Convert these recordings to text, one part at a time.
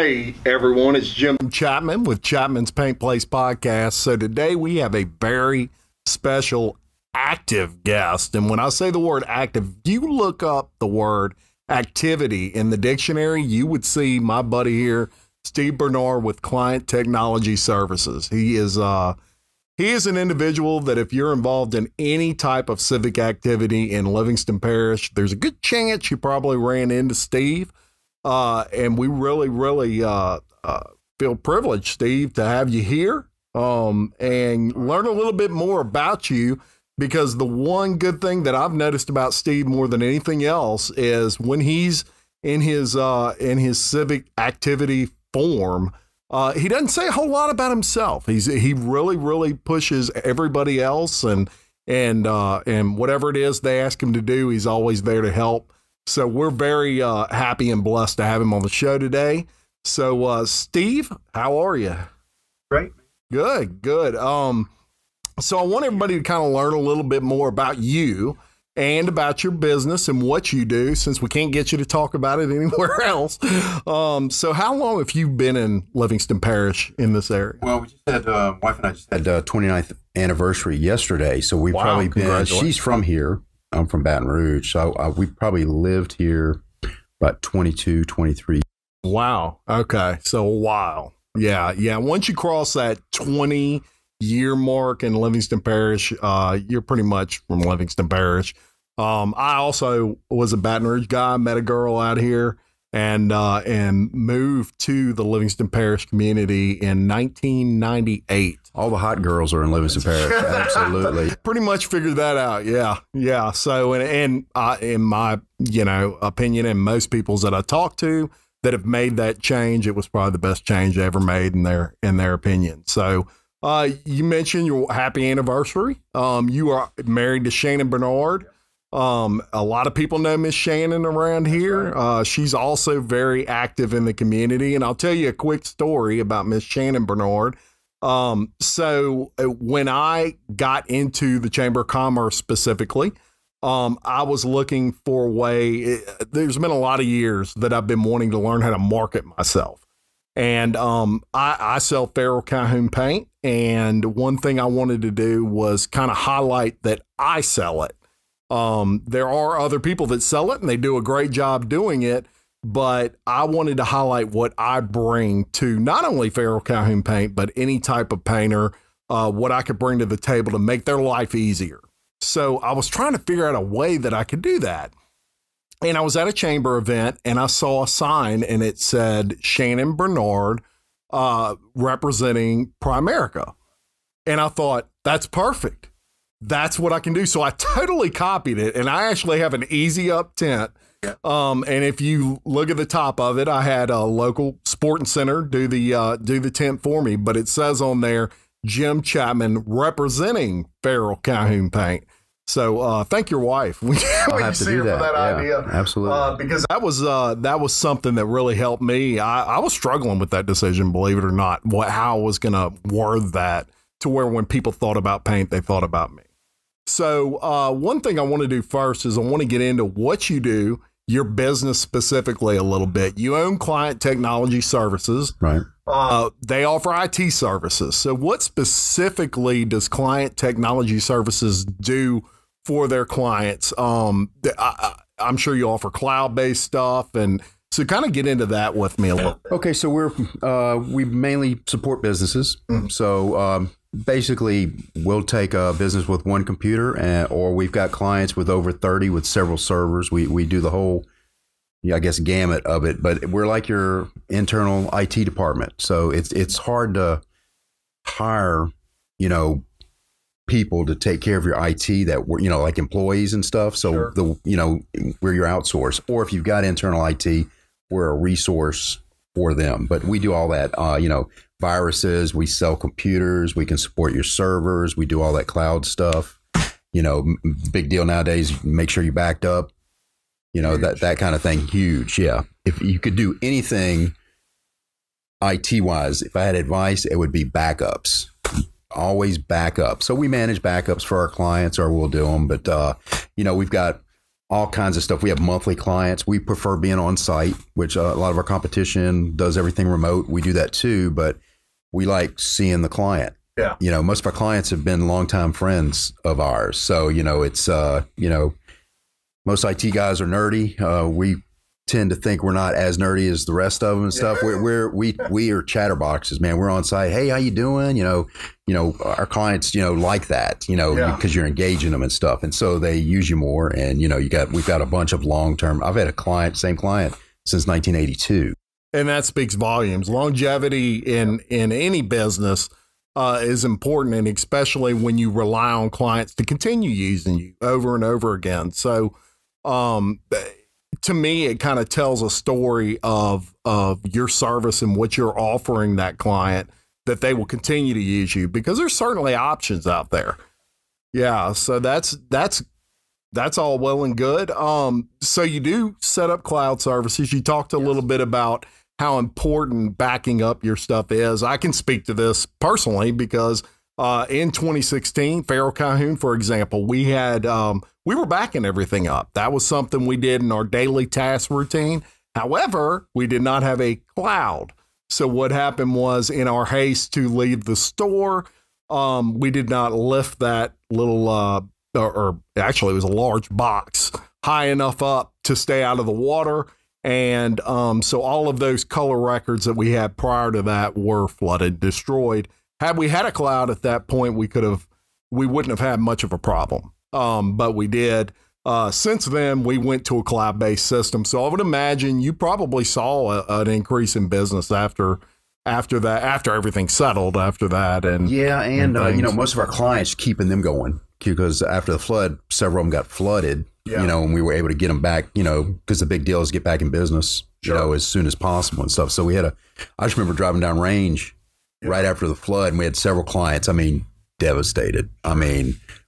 Hey everyone, it's Jim Chapman with Chapman's Paint Place Podcast. So today we have a very special active guest. And when I say the word active, if you look up the word activity in the dictionary, you would see my buddy here, Steve Bernard with Client Technology Services. He is an individual that if you're involved in any type of civic activity in Livingston Parish, there's a good chance you probably ran into Steve. And we really feel privileged, Steve, to have you here and learn a little bit more about you, because the one good thing that I've noticed about Steve more than anything else is when he's in his civic activity form, he doesn't say a whole lot about himself. He really pushes everybody else, and whatever it is they ask him to do, he's always there to help. So we're very happy and blessed to have him on the show today. So Steve, how are you? Great. Good. So I want everybody to kind of learn a little bit more about you and about your business and what you do, since we can't get you to talk about it anywhere else. So how long have you been in Livingston Parish in this area? Well, we just had, wife and I just had 29th anniversary yesterday. So we've probably been, she's from here. I'm from Baton Rouge. So we probably lived here about 22, 23. Wow. Okay. So a while. Yeah. Once you cross that 20-year mark in Livingston Parish, you're pretty much from Livingston Parish. I also was a Baton Rouge guy, met a girl out here, and moved to the Livingston Parish community in 1998. All the hot girls are in Livingston Parish. Absolutely. Pretty much figured that out. Yeah. So, in my, opinion, and most people's that I talk to that have made that change, it was probably the best change ever made in their opinion. So, you mentioned your happy anniversary. You are married to Shannon Bernard. A lot of people know Miss Shannon around here. She's also very active in the community. And I'll tell you a quick story about Miss Shannon Bernard. So when I got into the Chamber of Commerce specifically, I was looking for a way. There's been a lot of years that I've been wanting to learn how to market myself. And I sell Farrell Calhoun paint. And one thing I wanted to do was kind of highlight that I sell it. There are other people that sell it and they do a great job doing it, but I wanted to highlight what I bring to not only Farrell Calhoun paint, but any type of painter, what I could bring to the table to make their life easier. So I was trying to figure out a way that I could do that. And I was at a chamber event and I saw a sign and it said Shannon Bernard, representing Primerica. And I thought, that's perfect. That's what I can do. So I totally copied it, and I actually have an easy up tent. And if you look at the top of it, I had a local sporting center do the tent for me, but it says on there, Jim Chapman representing Farrell Calhoun paint. So thank your wife. I'll have to do that. For that idea. Absolutely. Because that was something that really helped me. I was struggling with that decision, believe it or not, how I was going to word that to where when people thought about paint, they thought about me. So one thing I want to do first is I want to get into what you do, your business specifically a little bit. You own Client Technology Services. Right. They offer IT services. So what specifically does Client Technology Services do for their clients? I'm sure you offer cloud-based stuff, and so kind of get into that with me a little. Okay, so we mainly support businesses. Mm-hmm. So basically, we'll take a business with one computer, or we've got clients with over 30 with several servers. We do the whole, I guess, gamut of it. But we're like your internal IT department. So it's hard to hire, people to take care of your IT that were, like employees and stuff. So Sure. We're your outsource. Or if you've got internal IT, we're a resource for them. But we do all that, viruses, we sell computers, we can support your servers, we do all that cloud stuff. Big deal nowadays, make sure you're backed up, that kind of thing. Huge. Yeah. If you could do anything IT wise, if I had advice, it would be backups. Always back up. So we manage backups for our clients, or we'll do them. But, we've got all kinds of stuff. We have monthly clients. We prefer being on site, which a lot of our competition does everything remote. We do that too, but we like seeing the client. Yeah. Most of our clients have been longtime friends of ours. So, it's, most IT guys are nerdy. We tend to think we're not as nerdy as the rest of them and stuff. We are chatterboxes, man. We're on site. Hey, how you doing? Our clients, like that, because you're engaging them and stuff. And so they use you more. And, we've got a bunch of long-term. I've had same client since 1982. And that speaks volumes. Longevity in any business is important, and especially when you rely on clients to continue using you over and over again. So, to me, it kind of tells a story of your service and what you're offering that client, that they will continue to use you, because there's certainly options out there. Yeah. So that's all well and good. So you do set up cloud services. You talked a little bit about how important backing up your stuff is. I can speak to this personally because in 2016, Farrell Calhoun, for example, we were backing everything up. That was something we did in our daily task routine. However, we did not have a cloud. So what happened was, in our haste to leave the store, we did not lift that little, or actually it was a large box high enough up to stay out of the water. And so all of those color records that we had prior to that were flooded, destroyed. Had we had a cloud at that point, we wouldn't have had much of a problem. But we did. Since then, we went to a cloud-based system. So I would imagine you probably saw an increase in business after everything settled after that. And most of our clients, keeping them going, because after the flood, several of them got flooded. And we were able to get them back, because the big deal is get back in business, as soon as possible and stuff. So I just remember driving down range right after the flood, and we had several clients, devastated.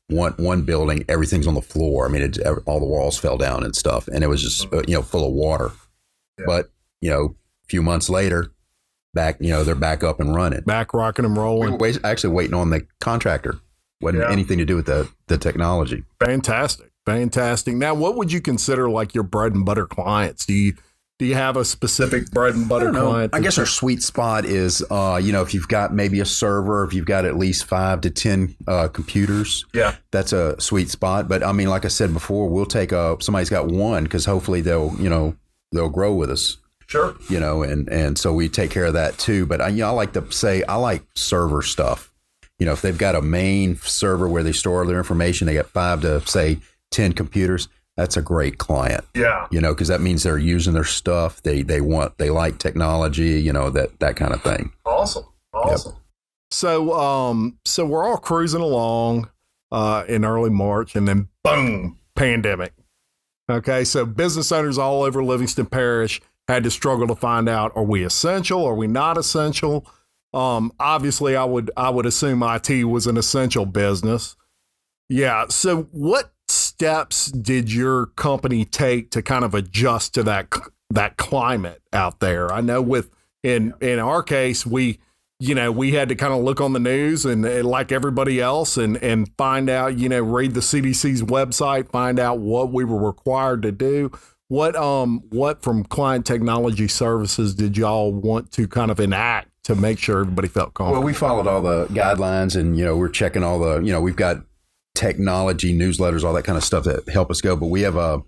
One building, everything's on the floor. All the walls fell down and stuff, and it was just, full of water. Yeah. But, a few months later, they're back up and running. Back rocking and rolling. We were actually waiting on the contractor. Wasn't anything to do with the technology. Fantastic. Now, what would you consider like your bread and butter clients? Do you have a specific bread and butter client? I guess our sweet spot is, if you've got maybe a server, if you've got at least 5 to 10 computers, that's a sweet spot. But like I said before, we'll take somebody's got one, because hopefully they'll grow with us. Sure. And so we take care of that too. But I like to say, I like server stuff. If they've got a main server where they store their information, they got 5 to say 10 computers. That's a great client. Yeah. Because that means they're using their stuff. They like technology, that kind of thing. Awesome. Yep. So we're all cruising along in early March, and then boom, pandemic. Okay. So business owners all over Livingston Parish had to struggle to find out, are we essential? Are we not essential? Obviously I would assume IT was an essential business. Yeah. So what steps did your company take to kind of adjust to that climate out there? I know in our case, we had to kind of look on the news and like everybody else and find out, read the CDC's website, find out what we were required to do. What from Client Technology Services did y'all want to kind of enact to make sure everybody felt comfortable? Well, we followed all the guidelines, and we're checking all the, we've got technology newsletters, all that kind of stuff that help us go. But we have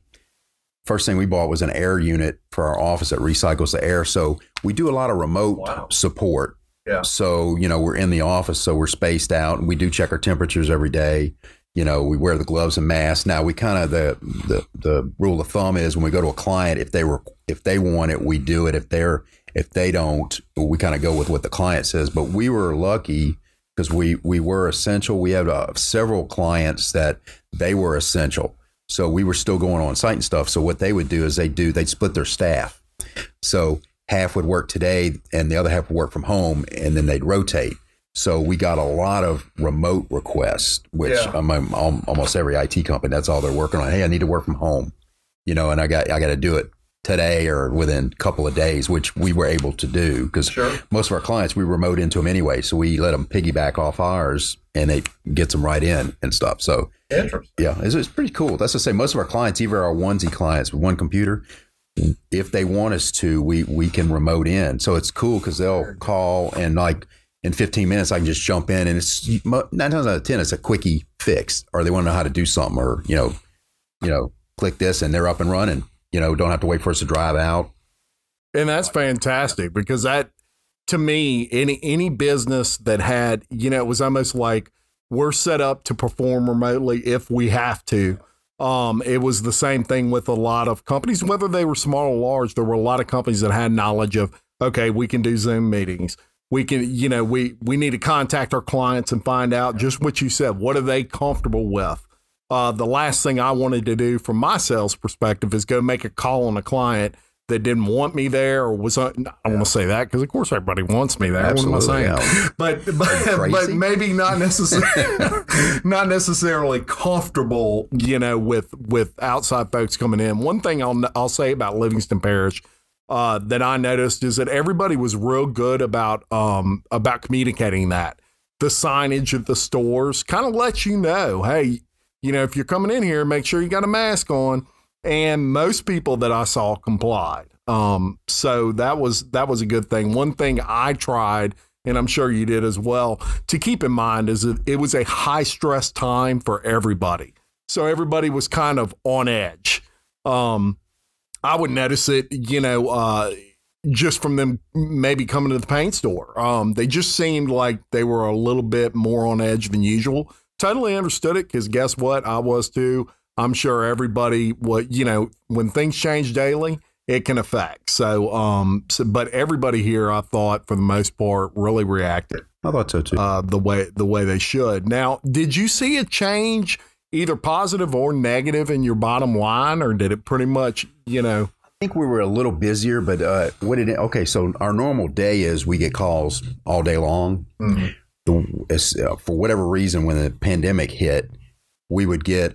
first thing we bought was an air unit for our office that recycles the air. So we do a lot of remote support. Yeah. So, we're in the office, so we're spaced out, and we do check our temperatures every day. We wear the gloves and masks. Now we kind of, the rule of thumb is when we go to a client, if they want it, we do it. If they don't, we kind of go with what the client says. But we were lucky, because we were essential. We have several clients that they were essential. So we were still going on site and stuff. So what they would do is they'd split their staff. So half would work today and the other half would work from home, and then they'd rotate. So we got a lot of remote requests, which almost every IT company, that's all they're working on. Hey, I need to work from home, and I got to do it today or within a couple of days, which we were able to do because most of our clients, we remote into them anyway. So we let them piggyback off ours and it gets them right in and stuff. So interesting. Yeah, it's pretty cool. That's to say most of our clients, even our onesie clients with one computer, if they want us to, we can remote in. So it's cool because they'll call and like in 15 minutes, I can just jump in and it's 9 times out of 10, it's a quickie fix or they want to know how to do something or, click this and they're up and running. Don't have to wait for us to drive out. And that's fantastic because that, to me, any business that had, it was almost like we're set up to perform remotely if we have to. It was the same thing with a lot of companies, whether they were small or large. There were a lot of companies that had knowledge of, okay, we can do Zoom meetings. We can, we need to contact our clients and find out just what you said. What are they comfortable with? The last thing I wanted to do from my sales perspective is go make a call on a client that didn't want me there or was, I don't want to say that because of course everybody wants me there. Absolutely, what am I saying? Yeah. But maybe not necessarily comfortable, with outside folks coming in. One thing I'll say about Livingston Parish that I noticed is that everybody was real good about communicating that. The signage at the stores kind of lets you know, hey, if you're coming in here, make sure you got a mask on. And most people that I saw complied. So that was a good thing. One thing I tried, and I'm sure you did as well, to keep in mind is that it was a high stress time for everybody. So everybody was kind of on edge. I would notice it, just from them maybe coming to the paint store. They just seemed like they were a little bit more on edge than usual. Totally understood it because guess what? I was too. I'm sure everybody would, when things change daily, it can affect. So, but everybody here, I thought for the most part, really reacted. I thought so too. The way they should. Now, did you see a change, either positive or negative, in your bottom line, or did it pretty much, I think we were a little busier, but okay, so our normal day is we get calls all day long. Mm-hmm. For whatever reason, when the pandemic hit, we would get,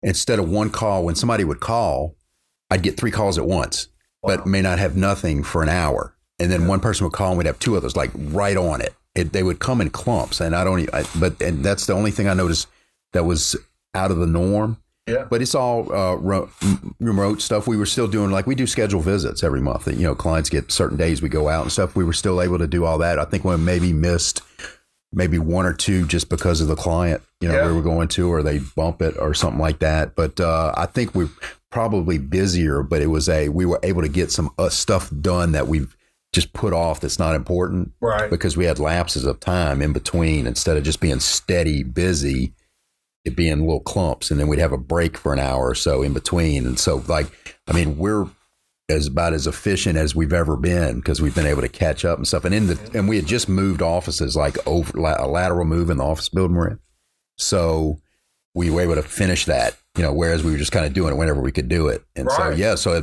instead of one call, when somebody would call, I'd get 3 calls at once, but may not have nothing for an hour. And then one person would call and we'd have 2 others like right on it. They would come in clumps. And and that's the only thing I noticed that was out of the norm. Yeah. But it's all remote stuff. We were still doing, like we do scheduled visits every month. Clients get certain days we go out and stuff. We were still able to do all that. I think we maybe missed maybe 1 or 2 just because of the client, we were going to, or they bump it or something like that. But I think we're probably busier, but we were able to get some stuff done that we've just put off that's not important. Right. Because we had lapses of time in between instead of just being steady busy. It being little clumps, and then we'd have a break for an hour or so in between. And so, we're about as efficient as we've ever been because we've been able to catch up and stuff. And we had just moved offices, like over a lateral move in the office building we're in. So we were able to finish that, whereas we were just kind of doing it whenever we could do it. And so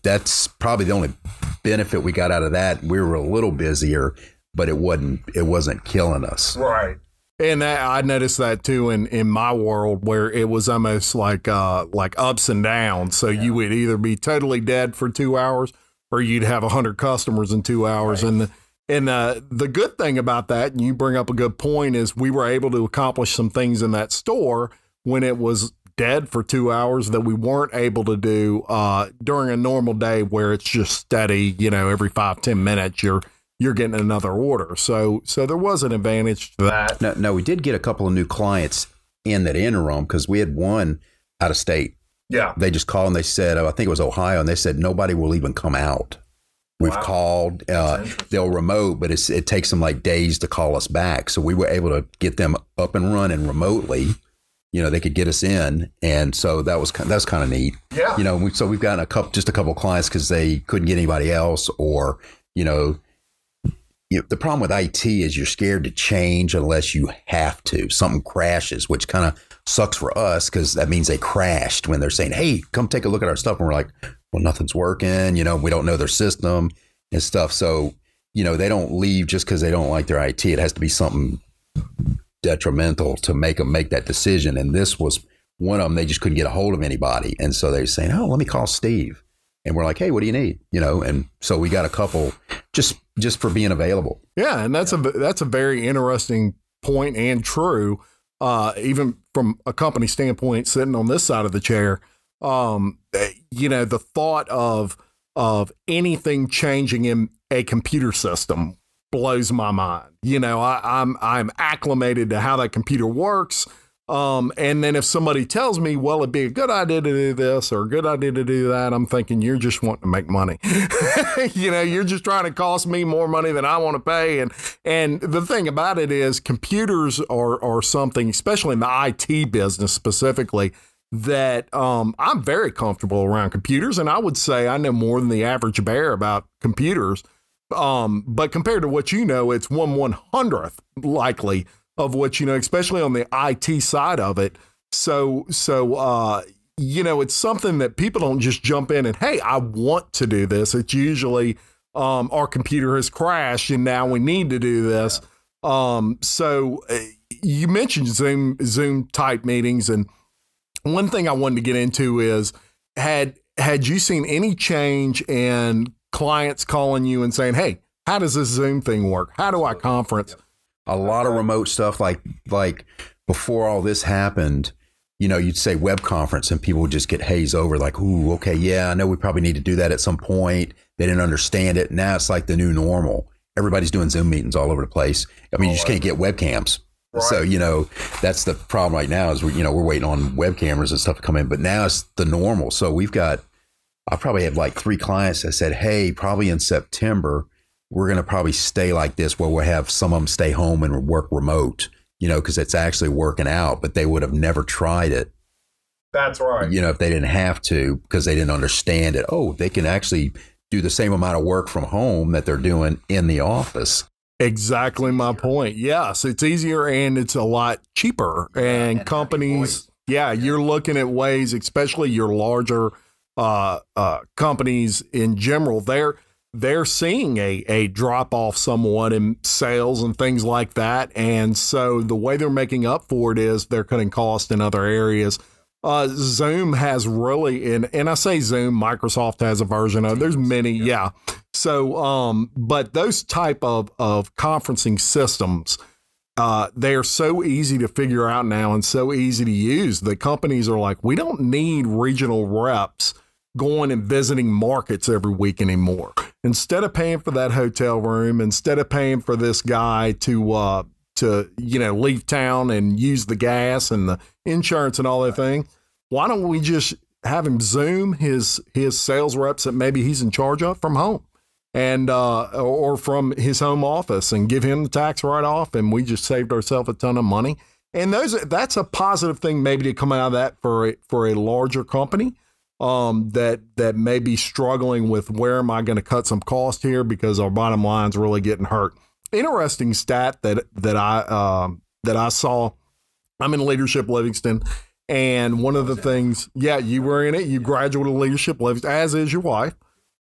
that's probably the only benefit we got out of that. We were a little busier, but it wasn't killing us. Right. And I noticed that too in my world, where it was almost like ups and downs. So you would either be totally dead for 2 hours, or you'd have 100 customers in 2 hours. Right. And the good thing about that, and you bring up a good point, is we were able to accomplish some things in that store when it was dead for 2 hours that we weren't able to do during a normal day where it's just steady. Every 5-10 minutes you're getting another order. So there was an advantage to that. No, we did get a couple of new clients in that interim because we had one out of state. Yeah. They just called and they said, I think it was Ohio, and they said nobody will even come out. We've called, they'll remote, but it takes them like days to call us back. So we were able to get them up and running remotely. They could get us in. And so that's kind of neat. Yeah. So we've gotten just a couple of clients because they couldn't get anybody else, or, the problem with IT is you're scared to change unless you have to. Something crashes, which kind of sucks for us because that means they crashed when they're saying, hey, come take a look at our stuff. And we're like, well, nothing's working. We don't know their system and stuff. So, they don't leave just because they don't like their IT. It has to be something detrimental to make them make that decision. And this was one of them, they just couldn't get a hold of anybody. And so they were saying, oh, let me call Steve. And we're like, hey, what do you need? And so we got a couple just for being available. Yeah. And that's a very interesting point and true. Even from a company standpoint, sitting on this side of the chair, the thought of anything changing in a computer system blows my mind. I'm acclimated to how that computer works. And then if somebody tells me, well, it'd be a good idea to do this or a good idea to do that, I'm thinking you're just wanting to make money. You're just trying to cost me more money than I want to pay. And the thing about it is computers are something, especially in the IT business specifically, that I'm very comfortable around computers. And I would say I know more than the average bear about computers. But compared to what it's 1/100th likely of what especially on the IT side of it. So it's something that people don't just jump in and, hey, I want to do this. It's usually our computer has crashed and now we need to do this. So you mentioned Zoom type meetings, and one thing I wanted to get into is had you seen any change in clients calling you and saying, hey, how does this Zoom thing work? How do I conference? A lot of remote stuff, like before all this happened, you'd say web conference and people would just get hazed over like, ooh, okay, yeah, I know we probably need to do that at some point. They didn't understand it. Now it's like the new normal. Everybody's doing Zoom meetings all over the place. I mean, you just can't get webcams. Right. So, that's the problem right now is we're waiting on web cameras and stuff to come in, but now it's the normal. So I probably have like 3 clients that said, hey, probably in September, we're going to probably stay like this where we'll have some of them stay home and work remote, because it's actually working out, but they would have never tried it. That's right. If they didn't have to, because they didn't understand it. Oh, they can actually do the same amount of work from home that they're doing in the office. Exactly my point. Yes, it's easier and it's a lot cheaper. And companies, you're looking at ways, especially your larger companies in general, they're seeing a drop off somewhat in sales and things like that. And so the way they're making up for it is they're cutting costs in other areas. Zoom has really, and I say Zoom, Microsoft has a version of, there's many. Yeah. So, but those type of conferencing systems, they're so easy to figure out now and so easy to use. The companies are like, we don't need regional reps going and visiting markets every week anymore. Instead of paying for that hotel room, instead of paying for this guy to leave town and use the gas and the insurance and all that thing, why don't we just have him Zoom his sales reps that maybe he's in charge of from home and or from his home office and give him the tax write-off, and we just saved ourselves a ton of money. And that's a positive thing maybe to come out of that for a larger company. That may be struggling with where am I going to cut some cost here because our bottom line's really getting hurt. Interesting stat that I saw. I'm in Leadership Livingston, and one of the things, you were in it. You graduated Leadership Livingston, as is your wife,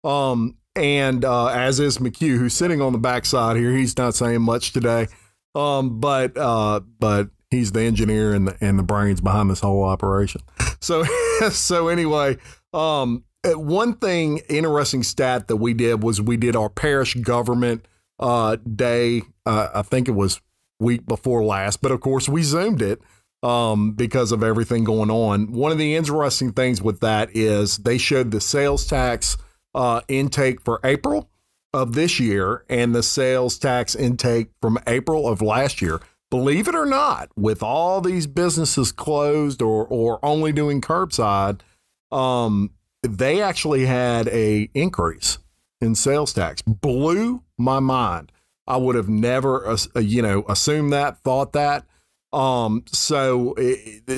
and as is McHugh, who's sitting on the backside here. He's not saying much today, but he's the engineer and the brains behind this whole operation. So anyway, one thing, interesting stat that we did our parish government day. I think it was week before last, but of course we Zoomed it because of everything going on. One of the interesting things with that is they showed the sales tax intake for April of this year and the sales tax intake from April of last year. Believe it or not, with all these businesses closed or only doing curbside, they actually had a increase in sales tax. Blew my mind. I would have never, assumed that, thought that.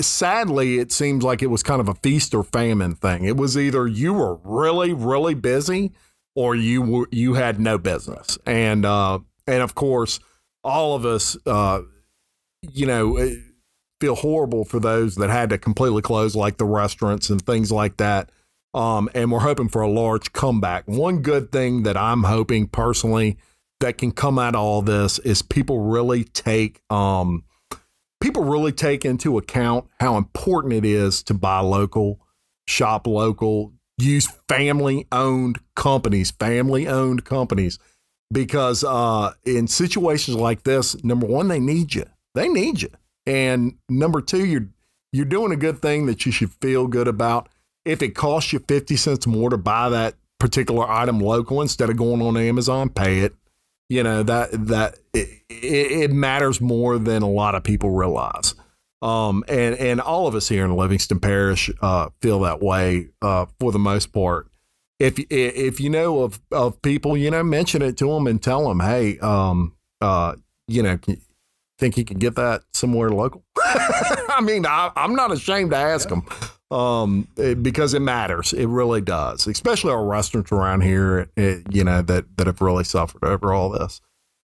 Sadly, it seems like it was kind of a feast or famine thing. It was either you were really, really busy or you had no business. And of course, all of us, feel horrible for those that had to completely close, like the restaurants and things like that. And we're hoping for a large comeback. One good thing that I'm hoping personally that can come out of all this is people really take people really take into account how important it is to buy local, shop local, use family-owned companies, because in situations like this, number one, they need you. And number two, you're doing a good thing that you should feel good about. If it costs you 50 cents more to buy that particular item local instead of going on Amazon, pay it. You know, it matters more than a lot of people realize. And all of us here in Livingston Parish feel that way for the most part. If you know of people, you know, mention it to them and tell them, hey, you know, think you can get that somewhere local? I mean, I'm not ashamed to ask them because it matters. It really does, especially our restaurants around here, you know, that have really suffered over all this.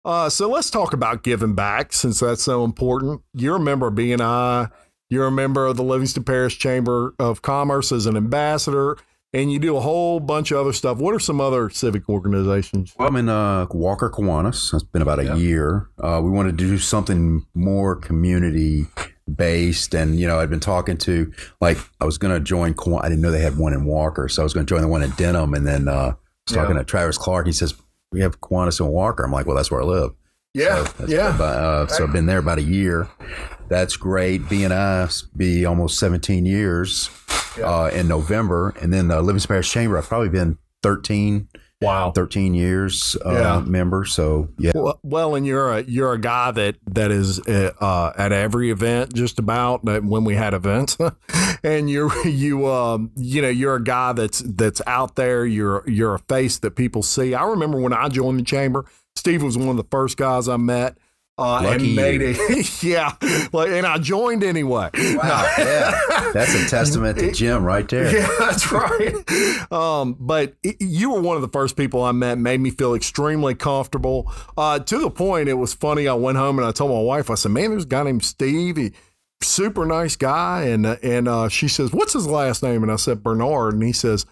So let's talk about giving back, since that's so important. You're a member of BNI. You're a member of the Livingston Parish Chamber of Commerce as an ambassador, and you do a whole bunch of other stuff. What are some other civic organizations? Well, I'm in Walker, Kiwanis. It's been about a year. We wanted to do something more community-based, and, you know, I'd been talking to, like, I was going to join I didn't know they had one in Walker, so I was going to join the one in Denham, and then I was talking to Travis Clark. He says, we have Kiwanis and Walker. I'm like, well, that's where I live. Yeah, so I've been there about a year. That's great. BNI be almost 17 years in November, and then the Livingston Parish Chamber, I've probably been 13 years member. So yeah. Well, and you're a guy that is at every event just about when we had events, and you know, you're a guy that's out there. You're a face that people see. I remember when I joined the chamber, Steve was one of the first guys I met. And made it, and I joined anyway. Wow, yeah, that's a testament to Jim right there. Yeah, that's right. But you were one of the first people I met, made me feel extremely comfortable. To the point, it was funny. I went home and I told my wife, I said, "Man, there's a guy named Steve. Super nice guy." And she says, "What's his last name?" And I said, "Bernard." And he says,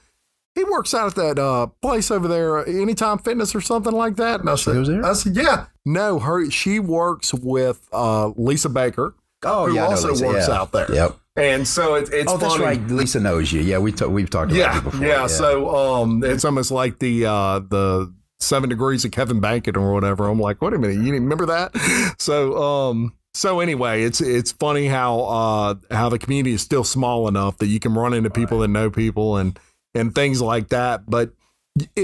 he works out at that place over there, Anytime Fitness or something like that. And I said, yeah. No, she works with Lisa Baker. Oh, who yeah, also works out there. Yep. And so it's funny. That's right. Lisa knows you. Yeah, we've talked about you before. Yeah. So it's almost like the 7 Degrees of Kevin Bacon or whatever. I'm like, wait a minute, you remember that? So anyway, it's funny how the community is still small enough that you can run into people that know people and things like that. But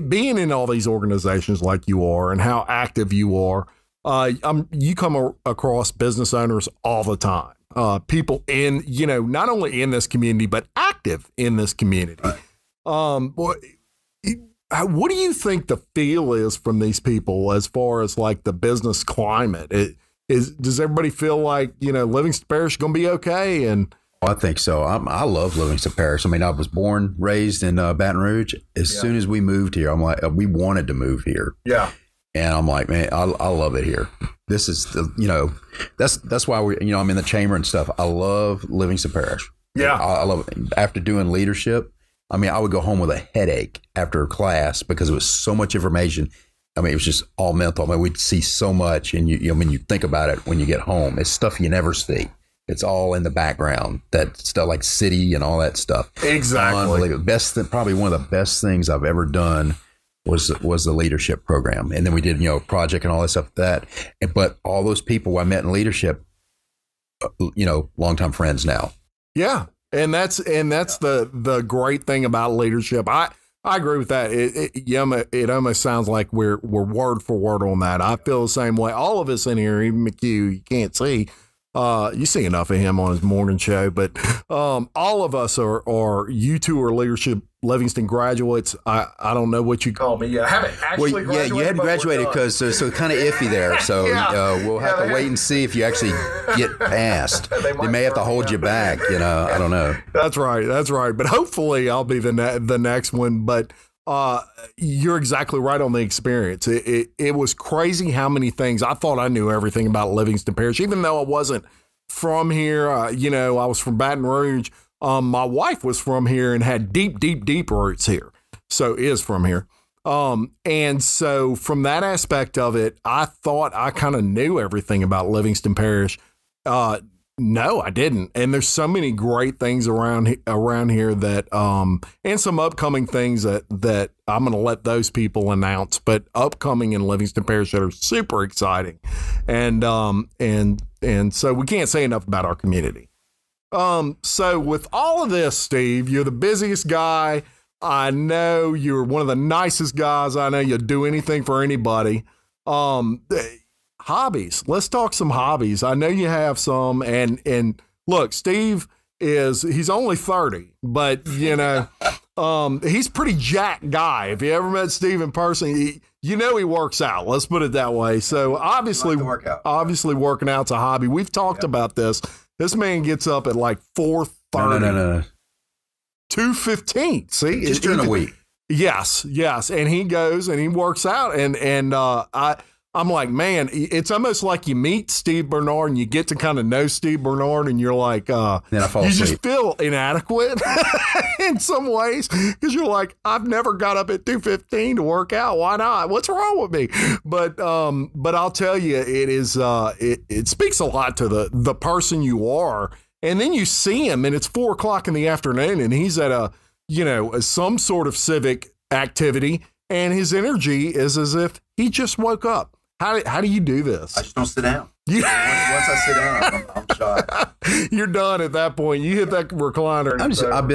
being in all these organizations like you are and how active you are, you come across business owners all the time. People in, you know, not only in this community, but active in this community. What do you think the feel is from these people as far as like the business climate? Does everybody feel like, you know, Livingston Parish is going to be okay? And I think so. I love Livingston Parish. I mean, I was born, raised in Baton Rouge. As soon as we moved here, I'm like, we wanted to move here. Yeah. And I'm like, man, I love it here. This is you know, that's why I'm in the chamber and stuff. I love Livingston Parish. Yeah. I love it. After doing leadership, I mean, I would go home with a headache after class because it was so much information. I mean, it was just all mental. I mean, we'd see so much, and you think about it when you get home. It's stuff you never see. It's all in the background, that stuff like city and all that stuff. Exactly. Unbelievable. Probably one of the best things I've ever done was the leadership program. And then we did, project and all that stuff but all those people I met in leadership, longtime friends now. Yeah. And that's the great thing about leadership. I agree with that. It almost sounds like we're word for word on that. I feel the same way. All of us in here, even McHugh, you can't see. You see enough of him on his morning show, but all of us are you two are leadership Livingston graduates. I don't know what you call me. I haven't actually graduated. Yeah, you hadn't graduated because so kind of iffy there. So we'll have to wait and see if you actually get past. They may have to hold you back. I don't know. That's right. But hopefully I'll be the next one. But you're exactly right on the experience. It was crazy how many things. I thought I knew everything about Livingston Parish, even though I wasn't from here. I was from Baton Rouge. My wife was from here and had deep roots here. So is from here. And so from that aspect of it, I thought I kind of knew everything about Livingston Parish. No, I didn't. And there's so many great things around here that, and some upcoming things that I'm going to let those people announce, but upcoming in Livingston Parish that are super exciting. And so we can't say enough about our community. So with all of this, Steve, you're the busiest guy. I know you're one of the nicest guys. I know you'll do anything for anybody. Hobbies. Let's talk some hobbies. I know you have some, and look, Steve he's only 30, but he's pretty jacked guy. If you ever met Steve in person, he works out. Let's put it that way. So obviously, working out's a hobby. We've talked about this. This man gets up at like 4:30. No. 2:15. See, just during the week. Yes, and he goes and he works out, and I'm like, man, it's almost like you meet Steve Bernard and you get to kind of know Steve Bernard, and you're like, then I fall you asleep. just feel inadequate in some ways, because you're like, I've never got up at 2:15 to work out. Why not? What's wrong with me? But I'll tell you, it is it speaks a lot to the person you are. And then you see him, and it's 4:00 in the afternoon, and he's at some sort of civic activity, and his energy is as if he just woke up. How do you do this? I just don't sit down. Once I sit down, I'm shot. You're done at that point. You hit that recliner.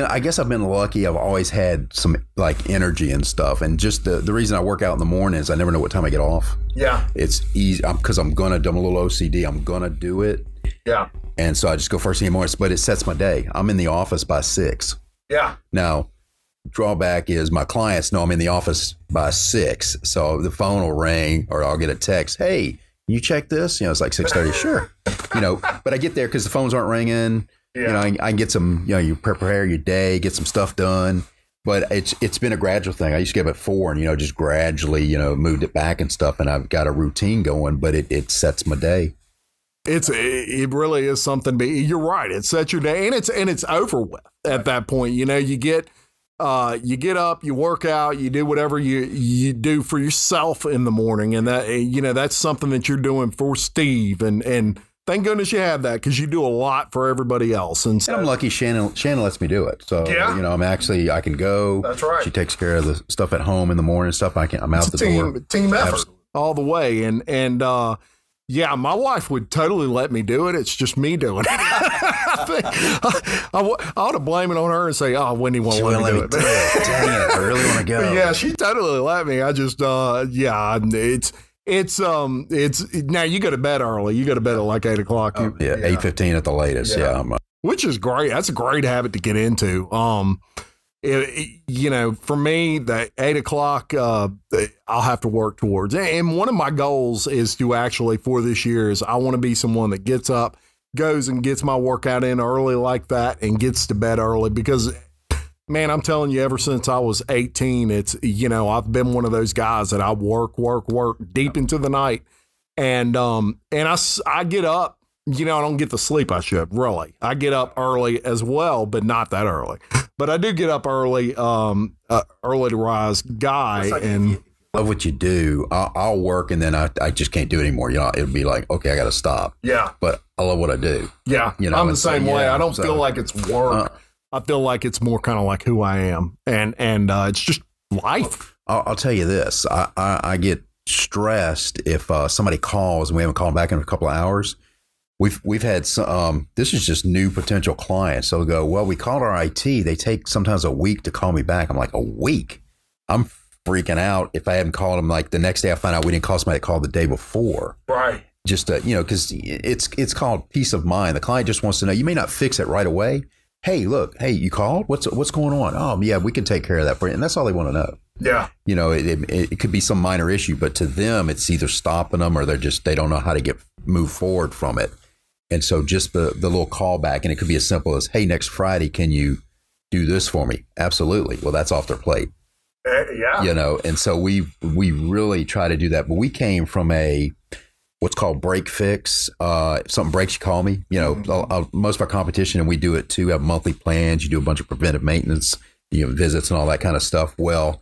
I guess I've been lucky. I've always had some like energy and stuff, and just the reason I work out in the morning is I never know what time I get off. Yeah, it's easy because I'm a little OCD. I'm gonna do it. Yeah, and so I just go first thing in the morning. But it sets my day. I'm in the office by 6. Yeah. Now, drawback is my clients know I'm in the office by 6, so the phone will ring or I'll get a text. Hey, you check this? It's like 6:30. Sure. But I get there because the phones aren't ringing. Yeah. I can get some. You prepare your day, get some stuff done. But it's been a gradual thing. I used to get up at 4 and just gradually moved it back and stuff. And I've got a routine going, but it sets my day. It really is something. You're right. It sets your day, and it's over with at that point. You get up, you work out, you do whatever you do for yourself in the morning, and that that's something that you're doing for Steve, and thank goodness you have that, because you do a lot for everybody else. And so, I'm lucky Shannon lets me do it. So I can go. That's right. She takes care of the stuff at home in the morning stuff. I'm out the door. Team effort all the way, and yeah, my wife would totally let me do it. It's just me doing it. I ought to blame it on her and say, "Oh, Wendy won't let me do it." Dang it, I really want to go. Yeah, she totally let me. I just, it's now you go to bed early. You go to bed at like 8 o'clock. 8:15 at the latest. Yeah, which is great. That's a great habit to get into. For me, that 8 o'clock, I'll have to work towards. And one of my goals is to actually, for this year, is I want to be someone that gets up, goes and gets my workout in early like that, and gets to bed early. Because, man, I'm telling you, ever since I was 18, it's, I've been one of those guys that I work deep into the night. And I get up. I don't get the sleep I should, really. I get up early as well, but not that early. But I do get up early, early to rise guy. And love what you do. I'll work, and then I just can't do it anymore. It'll be like, okay, I got to stop. Yeah. But I love what I do. Yeah. I'm the same way. I don't feel like it's work. I feel like it's more kind of like who I am. And it's just life. I'll tell you this. I get stressed if somebody calls and we haven't called back in a couple of hours. We've had some, this is just new potential clients. So they'll go, well, we called our IT. They take sometimes a week to call me back. I'm like, a week? I'm freaking out if I haven't called them. Like the next day I find out we didn't call somebody that called the day before. Right. Just, because it's called peace of mind. The client just wants to know, you may not fix it right away. Hey, look, you called? What's going on? Oh, yeah, we can take care of that for you. And that's all they want to know. Yeah. It could be some minor issue, but to them, it's either stopping them or they don't know how to move forward from it. And so just the little callback, and it could be as simple as, hey, next Friday, can you do this for me? Absolutely. Well, that's off their plate. Yeah. And so we really try to do that. But we came from what's called break fix. If something breaks, you call me. Most of our competition, and we do it too, have monthly plans. You do a bunch of preventive maintenance, visits and all that kind of stuff. Well,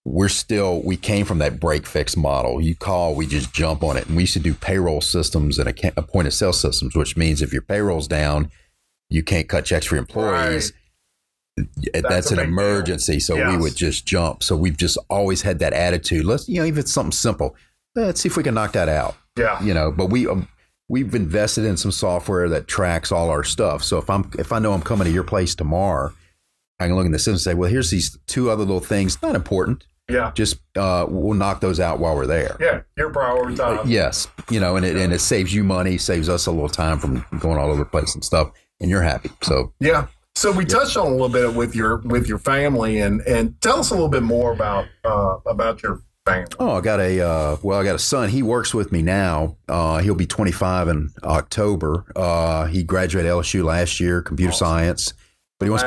we came from that break fix model. You call, we just jump on it. And we used to do payroll systems and a point of sale systems, which means if your payroll's down, you can't cut checks for your employees. Right. That's an emergency. Deal. So we would just jump. So we've just always had that attitude. Let's, even if it's something simple, let's see if we can knock that out. Yeah. But we've invested in some software that tracks all our stuff. So if I know I'm coming to your place tomorrow, I can look in the system and say, well, here's these 2 other little things, not important. Yeah. Just we'll knock those out while we're there. Yeah. Your priority time. Yes. And it saves you money, saves us a little time from going all over the place and stuff, and you're happy. So yeah. So we touched on a little bit with your family, and tell us a little bit more about your family. Oh, I got a son. He works with me now. He'll be 25 in October. He graduated LSU last year, computer science. But he wants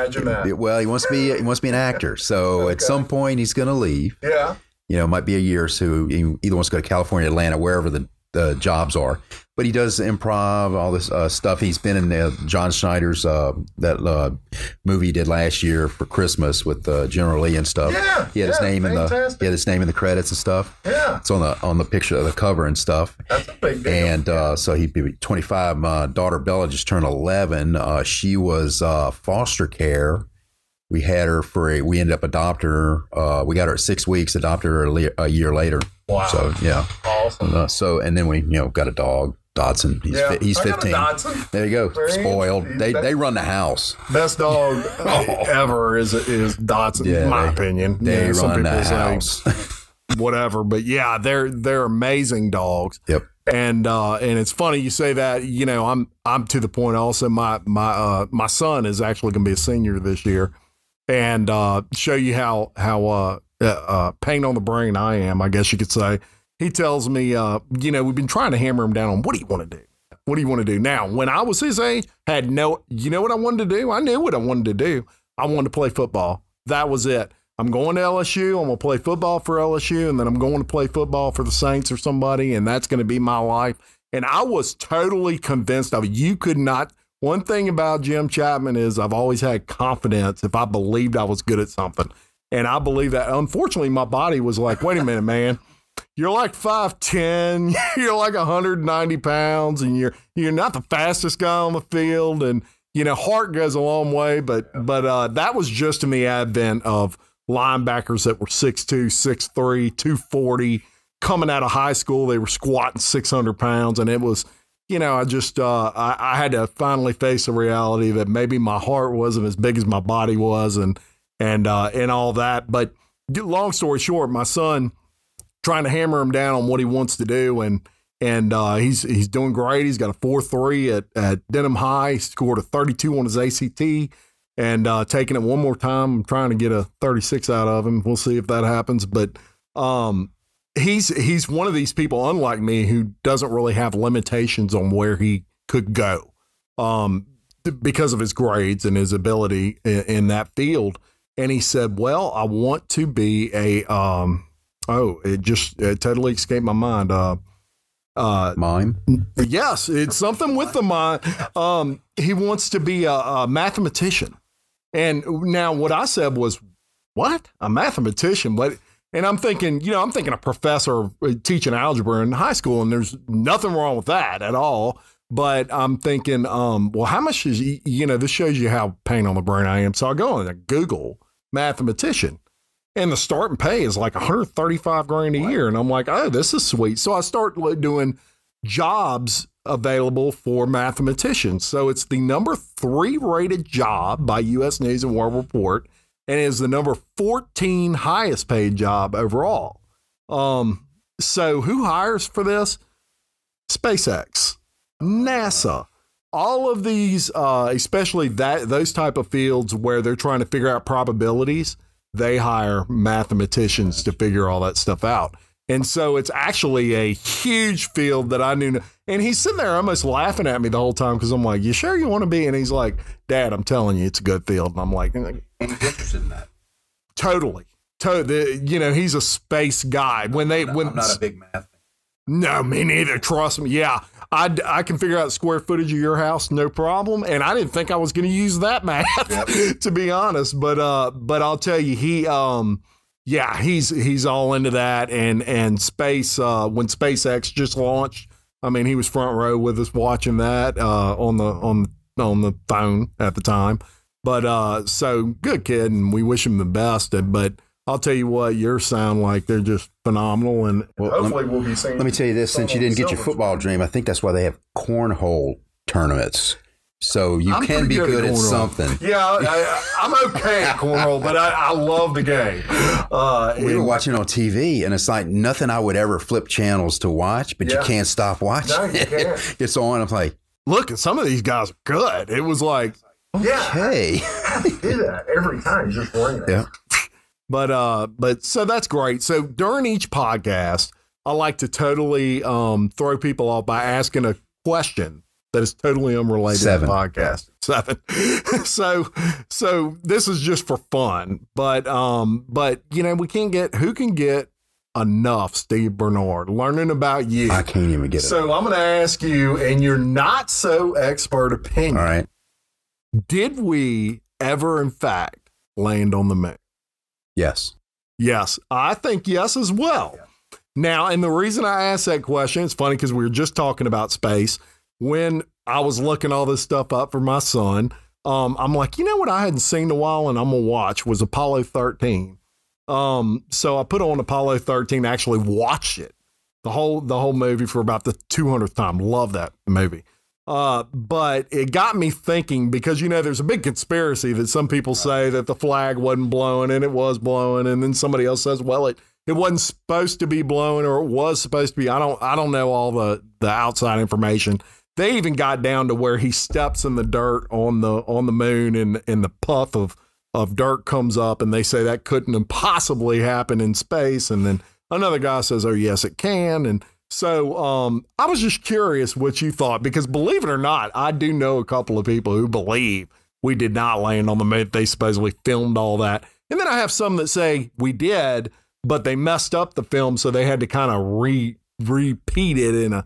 to be an actor. So at some point he's going to leave. Yeah. It might be a year or so. He either wants to go to California, Atlanta, wherever the jobs are. But he does improv, all this stuff. He's been in John Schneider's that movie he did last year for Christmas with General Lee and stuff. Yeah, he had his name in the credits and stuff. Yeah, it's on the picture of the cover and stuff. That's a big deal. And so he'd be 25. My daughter Bella just turned 11. She was foster care. We had her we ended up adopting her. We got her at 6 weeks, adopted her a year later. Wow. So yeah, awesome. And then we got a dog. Dotson. He's 15. There you go. Very spoiled. They run the house. Best dog ever is Dotson, in my opinion. They run the house. Whatever, but yeah, they're amazing dogs. Yep. And it's funny you say that. I'm to the point also. My son is actually going to be a senior this year, and show you how pain on the brain I am, I guess you could say. He tells me, we've been trying to hammer him down on what do you want to do? What do you want to do? Now, when I was his age, what I wanted to do? I knew what I wanted to do. I wanted to play football. That was it. I'm going to LSU. I'm going to play football for LSU, and then I'm going to play football for the Saints or somebody, and that's going to be my life. And I was totally convinced of it. You could not. One thing about Jim Chapman is I've always had confidence if I believed I was good at something. And I believe that. Unfortunately, my body was like, wait a minute, man. You're like 5'10", you're like 190 pounds, and you're not the fastest guy on the field. And, heart goes a long way, but that was just in the advent of linebackers that were 6'2", 6'3", 240. Coming out of high school, they were squatting 600 pounds. And it was, I had to finally face the reality that maybe my heart wasn't as big as my body was and all that. But long story short, my son, trying to hammer him down on what he wants to do. And he's doing great. He's got a 4.3 at Denham High. He scored a 32 on his ACT and taking it one more time. I'm trying to get a 36 out of him. We'll see if that happens. But he's one of these people, unlike me, who doesn't really have limitations on where he could go because of his grades and his ability in that field. And he said, well, I want to be a it totally escaped my mind. Mime? Yes, it's something with the mind. He wants to be a mathematician. And now what I said was, what? A mathematician? And I'm thinking, a professor teaching algebra in high school, and there's nothing wrong with that at all. But I'm thinking, well, how much is, this shows you how pain on the brain I am. So I go on and Google mathematician. And the starting pay is like $135,000 a year. And I'm like, oh, this is sweet. So I start doing jobs available for mathematicians. So it's the number 3 rated job by U.S. News and World Report, and it is the number 14 highest paid job overall. So who hires for this? SpaceX, NASA, all of these, especially those type of fields where they're trying to figure out probabilities. They hire mathematicians to figure all that stuff out. And so it's actually a huge field that I knew. And he's sitting there almost laughing at me the whole time because I'm like, you sure you want to be? And he's like, Dad, I'm telling you, it's a good field. And I'm like, and he's interested in that. Totally. He's a space guy. I'm not a big math fan. No, me neither. Trust me. Yeah. I can figure out the square footage of your house, no problem. And I didn't think I was going to use that math, to be honest. But I'll tell you, he, yeah, he's all into that. And space, when SpaceX just launched, I mean, he was front row with us watching that on the phone at the time. But so good kid, and we wish him the best. But I'll tell you what, yours sound like they're just phenomenal, and hopefully we'll be seeing. Let me tell you this: since you didn't get your football dream, I think that's why they have cornhole tournaments. So you can be good at something. Yeah, I'm okay at cornhole, but I love the game. We were watching on TV, and it's like nothing I would ever flip channels to watch, but you can't stop watching. No, you can't. It's on. I'm like, look, some of these guys are good. It was like, okay, how do you do that every time? You just bring it. Yeah. But so that's great. So during each podcast, I like to totally throw people off by asking a question that is totally unrelated to the podcast. 7. So this is just for fun, but you know, who can get enough Steve Bernard learning about you? I can't even get it. So I'm going to ask you, and you're not so expert opinion. All right. Did we ever, in fact, land on the moon? Yes. Yes. I think yes as well. Yeah. Now, and the reason I asked that question, it's funny because we were just talking about space. When I was looking all this stuff up for my son, I'm like, you know what I hadn't seen in a while and I'm going to watch was Apollo 13. So I put on Apollo 13, actually watched it, the whole movie for about the 200th time. Love that movie. But it got me thinking because, you know, there's a big conspiracy that some people say that the flag wasn't blowing and it was blowing. And then somebody else says, well, it wasn't supposed to be blowing or it was supposed to be. I don't know all the outside information. They even got down to where he steps in the dirt on the moon and the puff of dirt comes up and they say that couldn't have possibly happen in space. And then another guy says, oh, yes, it can. And so I was just curious what you thought, because believe it or not, I do know a couple of people who believe we did not land on the moon. They supposedly filmed all that. And then I have some that say we did, but they messed up the film. So they had to kind of repeat it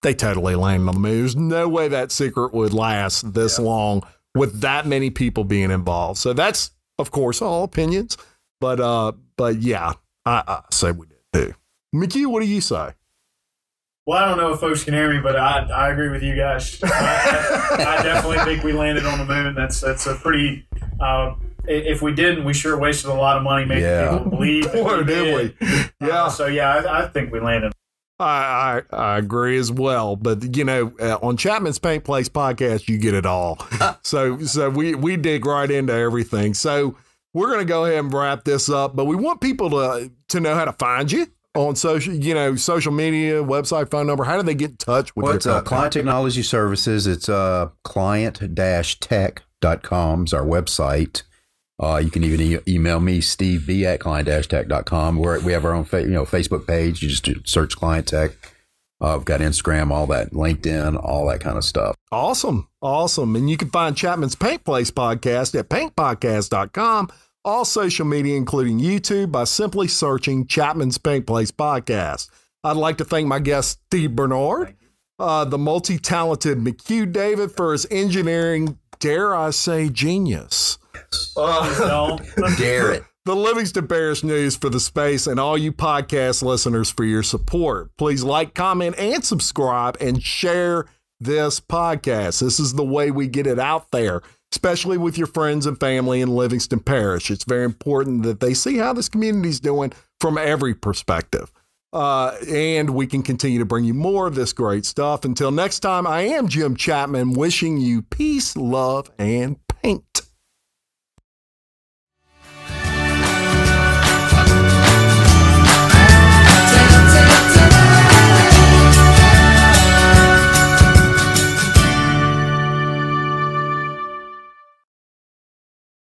they totally landed on the moon. There's no way that secret would last this long with that many people being involved. So that's, of course, all opinions. But yeah, I say we did too. McHugh, what do you say? Well, I don't know if folks can hear me, but I agree with you guys. I definitely think we landed on the moon. That's a pretty. If we didn't, we sure wasted a lot of money making people believe. Boy, did we? Yeah. So yeah, I think we landed. I agree as well, but you know, on Chapman's Paint Place podcast, you get it all. So we dig right into everything. So we're going to go ahead and wrap this up, but we want people to know how to find you on social media, website, phone number. How do they get in touch with you? It's Client Technology Services. It's client-tech.com is our website. You can even email me, steveb@client-tech.com. We have our own Facebook page. You just search ClientTech. We've got Instagram, all that, LinkedIn, all that kind of stuff. Awesome. And you can find Chapman's Paint Place podcast at paintpodcast.com. All social media, including YouTube, by simply searching Chapman's Paint Place podcast. I'd like to thank my guest, Steve Bernard, the multi-talented McHugh David for his engineering, dare I say, genius. Dare it. The Livingston Parish News for the space, and all you podcast listeners for your support. Please like, comment, and subscribe, and share this podcast. This is the way we get it out there, especially with your friends and family in Livingston Parish. It's very important that they see how this community is doing from every perspective. And we can continue to bring you more of this great stuff. Until next time, I am Jim Chapman, wishing you peace, love, and